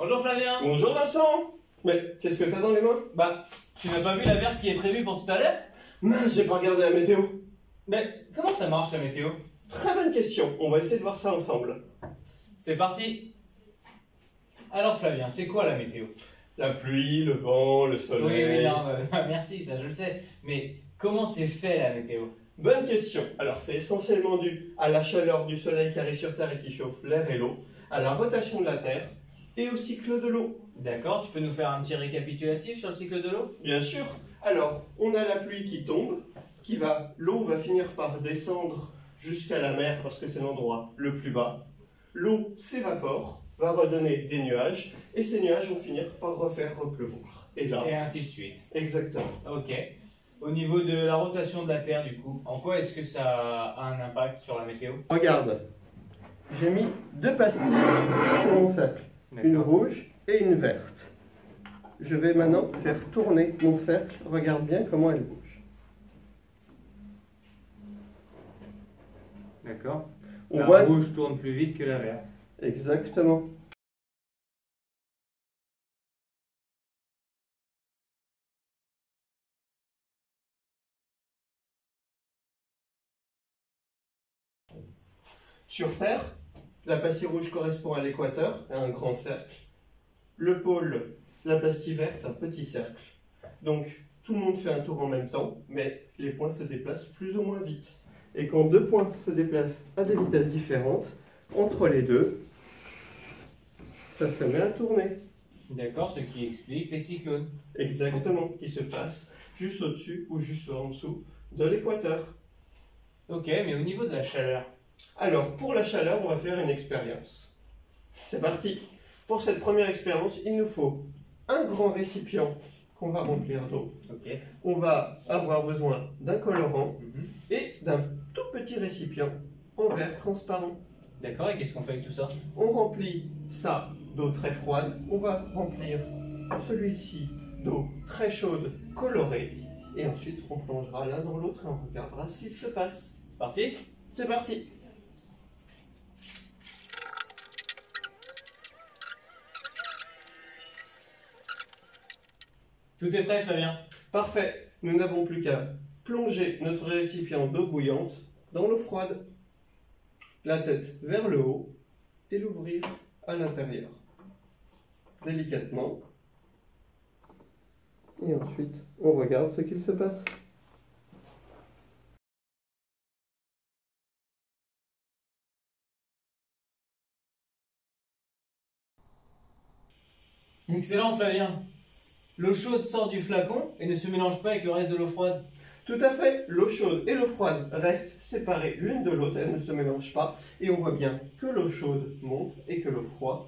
Bonjour Flavien. Bonjour Vincent. Mais qu'est-ce que t'as dans les mains? Bah, tu n'as pas vu l'averse qui est prévue pour tout à l'heure? Mince, j'ai pas regardé la météo. Mais comment ça marche la météo? Très bonne question, on va essayer de voir ça ensemble. C'est parti. Alors Flavien, c'est quoi la météo? La pluie, le vent, le soleil... Oui, non, merci, ça je le sais. Mais comment c'est fait la météo? Bonne question. Alors c'est essentiellement dû à la chaleur du soleil qui arrive sur Terre et qui chauffe l'air et l'eau, à la rotation de la Terre et au cycle de l'eau. D'accord, tu peux nous faire un petit récapitulatif sur le cycle de l'eau? Bien sûr. Alors, on a la pluie qui tombe, l'eau va finir par descendre jusqu'à la mer parce que c'est l'endroit le plus bas. L'eau s'évapore, va redonner des nuages, et ces nuages vont finir par refaire repleuvoir. Et là... Et ainsi de suite. Exactement. Ok. Au niveau de la rotation de la Terre, du coup, en quoi est-ce que ça a un impact sur la météo? Regarde, j'ai mis deux pastilles sur mon cercle, une rouge et une verte. Je vais maintenant faire tourner mon cercle, regarde bien comment elle bouge. D'accord. On voit... rouge tourne plus vite que la verte. Exactement. Sur Terre, la pastille rouge correspond à l'équateur, à un grand cercle. Le pôle, la pastille verte, un petit cercle. Donc, tout le monde fait un tour en même temps, mais les points se déplacent plus ou moins vite. Et quand deux points se déplacent à des vitesses différentes, entre les deux, ça se met à tourner. D'accord, ce qui explique les cyclones. Exactement, qui se passent juste au-dessus ou juste en dessous de l'équateur. Ok, mais au niveau de la chaleur? Alors, pour la chaleur, on va faire une expérience. C'est parti. Pour cette première expérience, il nous faut un grand récipient qu'on va remplir d'eau. Ok. On va avoir besoin d'un colorant et d'un tout petit récipient en verre transparent. D'accord, et qu'est-ce qu'on fait avec tout ça? On remplit ça d'eau très froide. On va remplir celui-ci d'eau très chaude, colorée. Et ensuite, on plongera l'un dans l'autre et on regardera ce qui se passe. C'est parti? C'est parti. Tout est prêt, Flavien? Parfait. Nous n'avons plus qu'à plonger notre récipient d'eau bouillante dans l'eau froide. La tête vers le haut et l'ouvrir à l'intérieur. Délicatement. Et ensuite, on regarde ce qu'il se passe. Excellent, Flavien. L'eau chaude sort du flacon et ne se mélange pas avec le reste de l'eau froide. Tout à fait, l'eau chaude et l'eau froide restent séparées l'une de l'autre, elles ne se mélangent pas, et on voit bien que l'eau chaude monte et que l'eau froide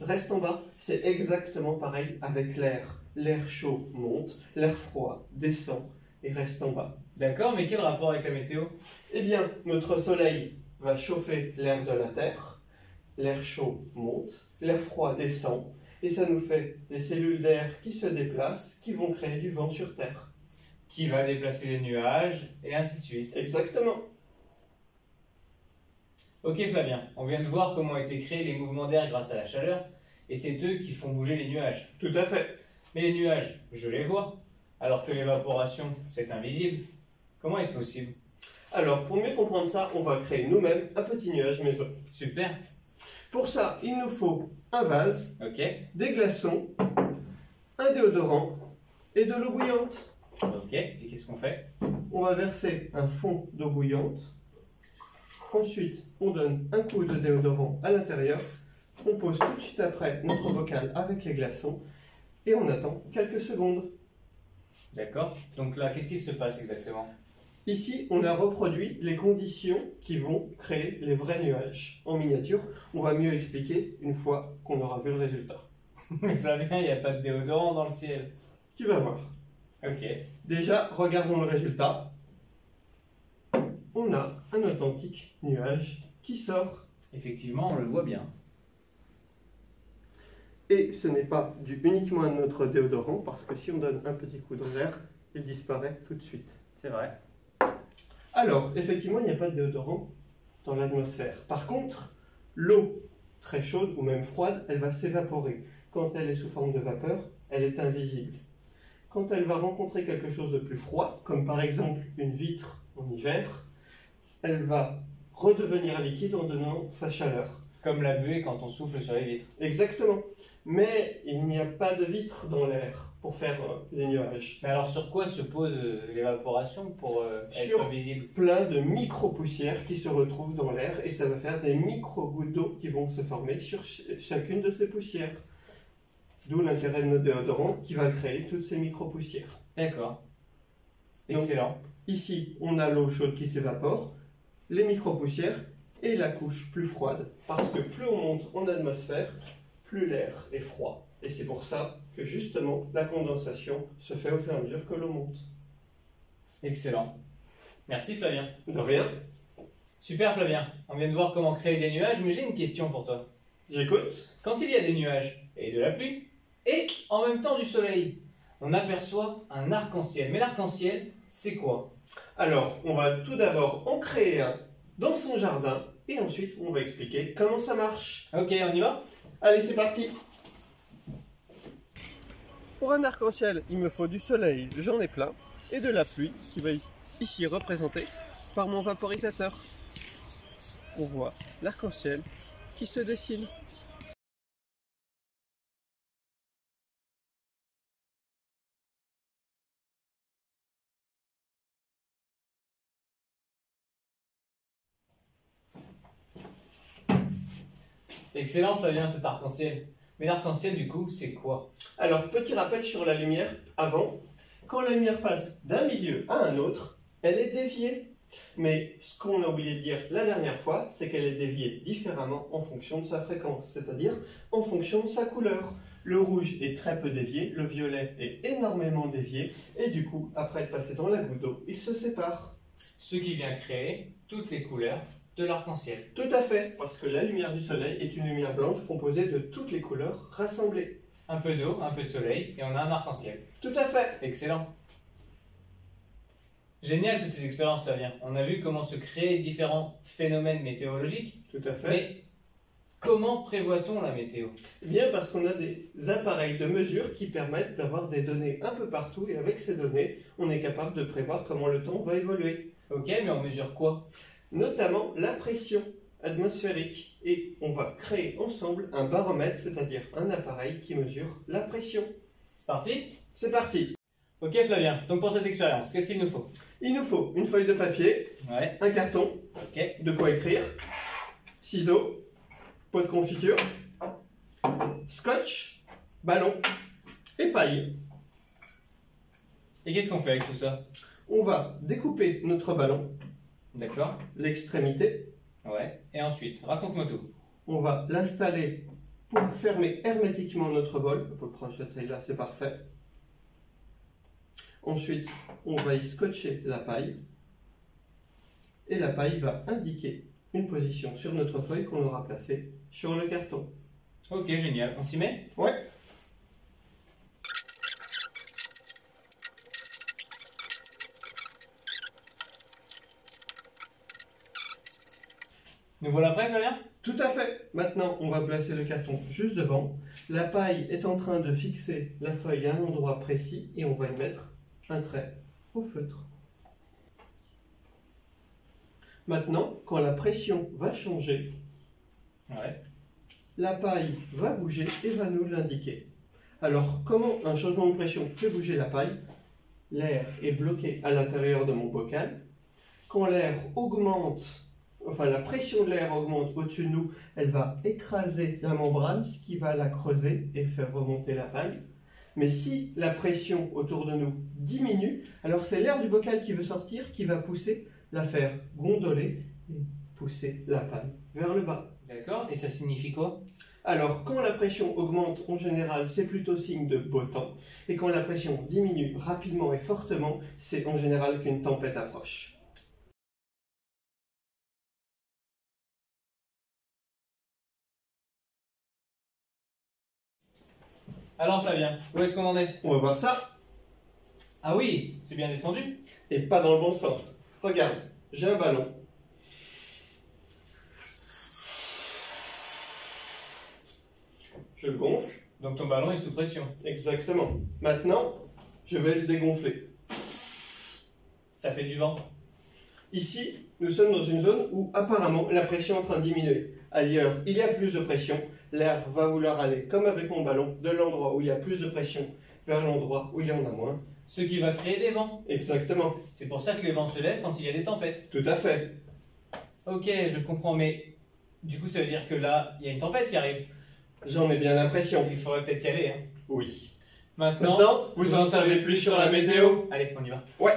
reste en bas. C'est exactement pareil avec l'air. L'air chaud monte, l'air froid descend et reste en bas. D'accord, mais quel rapport avec la météo? Eh bien, notre soleil va chauffer l'air de la Terre, l'air chaud monte, l'air froid descend, et ça nous fait des cellules d'air qui se déplacent, qui vont créer du vent sur Terre. Qui va déplacer les nuages, et ainsi de suite. Exactement. Ok Flavien, on vient de voir comment ont été créés les mouvements d'air grâce à la chaleur, et c'est eux qui font bouger les nuages. Tout à fait. Mais les nuages, je les vois, alors que l'évaporation, c'est invisible. Comment est-ce possible? Alors, pour mieux comprendre ça, on va créer nous-mêmes un petit nuage maison. Super. Pour ça, il nous faut un vase, Ok. des glaçons, un déodorant et de l'eau bouillante. Ok, et qu'est-ce qu'on fait? On va verser un fond d'eau bouillante. Ensuite, on donne un coup de déodorant à l'intérieur. On pose tout de suite après notre bocal avec les glaçons et on attend quelques secondes. D'accord. Donc là, qu'est-ce qui se passe exactement? Ici, on a reproduit les conditions qui vont créer les vrais nuages. En miniature, on va mieux expliquer une fois qu'on aura vu le résultat. Mais Flavien, il n'y a pas de déodorant dans le ciel. Tu vas voir. Ok. Déjà, regardons le résultat. On a un authentique nuage qui sort. Effectivement, on le voit bien. Et ce n'est pas dû uniquement à notre déodorant, parce que si on donne un petit coup de verre, il disparaît tout de suite. C'est vrai. Alors, effectivement, il n'y a pas de déodorant dans l'atmosphère. Par contre, l'eau très chaude ou même froide, elle va s'évaporer. quand elle est sous forme de vapeur, elle est invisible. Quand elle va rencontrer quelque chose de plus froid, comme par exemple une vitre en hiver, elle va redevenir liquide en donnant sa chaleur. Comme la buée quand on souffle sur les vitres. Exactement. Mais il n'y a pas de vitre dans l'air pour faire les nuages. Mais alors sur quoi se pose l'évaporation pour Sur être visible? plein de micro-poussières qui se retrouvent dans l'air et ça va faire des micro-gouttes d'eau qui vont se former sur chacune de ces poussières. D'où l'intérêt de notre déodorant qui va créer toutes ces micro-poussières. D'accord. Donc, Excellent. ici, on a l'eau chaude qui s'évapore, les micro-poussières et la couche plus froide. Parce que plus on monte en atmosphère, plus l'air est froid. Et c'est pour ça que justement, la condensation se fait au fur et à mesure que l'eau monte. Excellent. Merci Flavien. De rien, Super Flavien. On vient de voir comment créer des nuages, mais j'ai une question pour toi. j'écoute. Quand il y a des nuages et de la pluie, et en même temps du soleil, on aperçoit un arc-en-ciel. Mais l'arc-en-ciel, c'est quoi? Alors, on va tout d'abord en créer un dans son jardin et ensuite on va expliquer comment ça marche. Ok, on y va? Allez, c'est parti. Pour un arc-en-ciel, il me faut du soleil, j'en ai plein, et de la pluie qui va ici représentée par mon vaporisateur. On voit l'arc-en-ciel qui se dessine. Excellent Flavien, cet arc-en-ciel. Mais l'arc-en-ciel, du coup, c'est quoi? Alors, petit rappel sur la lumière avant. Quand la lumière passe d'un milieu à un autre, elle est déviée. Mais ce qu'on a oublié de dire la dernière fois, c'est qu'elle est déviée différemment en fonction de sa fréquence, c'est-à-dire en fonction de sa couleur. Le rouge est très peu dévié, le violet est énormément dévié, et du coup, après être passé dans la goutte d'eau, ils se séparent. Ce qui vient créer toutes les couleurs de l'arc-en-ciel. Tout à fait, parce que la lumière du soleil est une lumière blanche composée de toutes les couleurs rassemblées. Un peu d'eau, un peu de soleil, et on a un arc-en-ciel. Tout à fait. Excellent. Génial toutes ces expériences, Flavien. On a vu comment se créer différents phénomènes météorologiques. Tout à fait. Mais comment prévoit-on la météo? Eh bien parce qu'on a des appareils de mesure qui permettent d'avoir des données un peu partout et avec ces données, on est capable de prévoir comment le temps va évoluer. Ok, mais on mesure quoi? Notamment la pression atmosphérique. Et on va créer ensemble un baromètre, c'est-à-dire un appareil qui mesure la pression. C'est parti? C'est parti. Ok Flavien, donc pour cette expérience, qu'est-ce qu'il nous faut? Il nous faut une feuille de papier, Ouais, un carton, ok. de quoi écrire, ciseaux, pot de confiture, scotch, ballon et paille. Et qu'est-ce qu'on fait avec tout ça? On va découper notre ballon, D'accord. l'extrémité, Ouais. Et ensuite, raconte-moi tout. on va l'installer pour fermer hermétiquement notre bol, un peu proche de cette taille là, c'est parfait. Ensuite, on va y scotcher la paille et la paille va indiquer une position sur notre feuille qu'on aura placée sur le carton. Ok, génial. On s'y met? Ouais. Nous voilà prêts, Flavien? Tout à fait. Maintenant, on va placer le carton juste devant. La paille est en train de fixer la feuille à un endroit précis et on va y mettre un trait au feutre. Maintenant, quand la pression va changer, Ouais. la paille va bouger et va nous l'indiquer. Alors, comment un changement de pression fait bouger la paille? L'air est bloqué à l'intérieur de mon bocal. Quand l'air augmente, enfin la pression de l'air augmente au-dessus de nous, elle va écraser la membrane, ce qui va la creuser et faire remonter la paille. Mais si la pression autour de nous diminue, alors c'est l'air du bocal qui veut sortir, qui va pousser, la faire gondoler et pousser la paille vers le bas. D'accord. Et ça signifie quoi? Alors, quand la pression augmente, en général, c'est plutôt signe de beau temps. Et quand la pression diminue rapidement et fortement, c'est en général qu'une tempête approche. Alors, Flavien, où est-ce qu'on en est? On va voir ça, Ah oui, c'est bien descendu. et pas dans le bon sens. Regarde, j'ai un ballon. Je le gonfle, Donc ton ballon est sous pression. Exactement. Maintenant, je vais le dégonfler. Ça fait du vent. Ici, nous sommes dans une zone où apparemment la pression est en train de diminuer. Ailleurs, il y a plus de pression. L'air va vouloir aller, comme avec mon ballon, de l'endroit où il y a plus de pression vers l'endroit où il y en a moins. Ce qui va créer des vents. Exactement. C'est pour ça que les vents se lèvent quand il y a des tempêtes. Tout à fait. Ok, je comprends, mais du coup ça veut dire que là, il y a une tempête qui arrive. J'en ai bien l'impression. Il faudrait peut-être y aller. Hein. Oui. Maintenant, Maintenant, vous en savez plus sur la météo. Allez, on y va. Ouais.